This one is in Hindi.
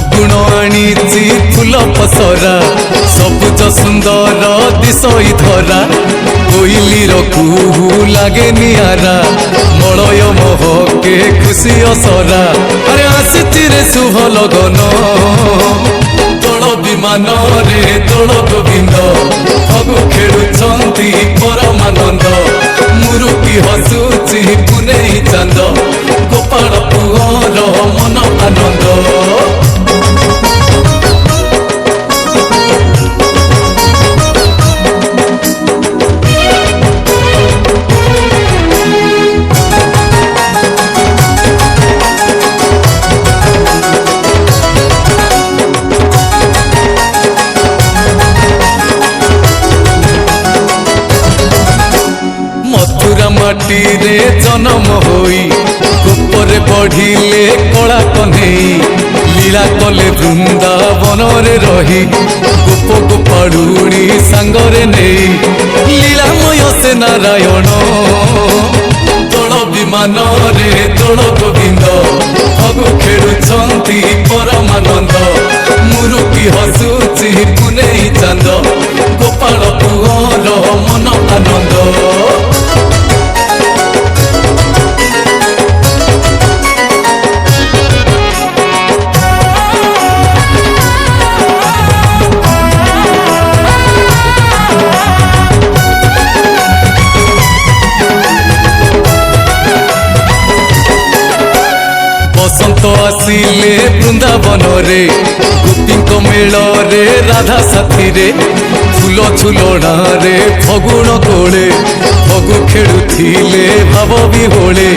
ଫଗୁଣ ଆଣିଛି ଫୁଲ ପସରା ସବୁଜ ସୁନ୍ଦର ଦିଶଇ ଧରା କୋଇଲିର କୁହୁ ଲାଗେ ନିଆରା ମଳୟ ମହକେ ଖୁସି ଅସରା ଆରେ ଆସିଛି ରେ ଶୁଭ ଲଗନ ଦୋଳ ବିମାନରେ ଦୋଳ ଗୋବିନ୍ଦ ଫଗୁ ଖେଳୁଛନ୍ତି ପରମାନନ୍ଦ ମୁରୁକି ହସୁଛି ପୁନେଇ ଚାନ୍ଦ ଗୋପାଳ ପୁଅର ମନ ଆନନ୍ଦ। मथुरा माटी रे जन्म होई गोपरे बढ़िले कला कन्हई लीला कले वृंदावन रे रही गोप गोपाड़ुणी सांगरे नेई लीलामय से नारायण दोल विमान रे दोल गोविंद फगु खेलुछंती परमानंद मुरुकी हसुची पुनेई चांद गोपाल पुअर मन आनंद। बसंत आसिले वृंदावन रे गोपीक मेल रे राधा साथी रे फूल झुलणा रे फगुण कोले फगु खेलुथिले भाव बिहोले।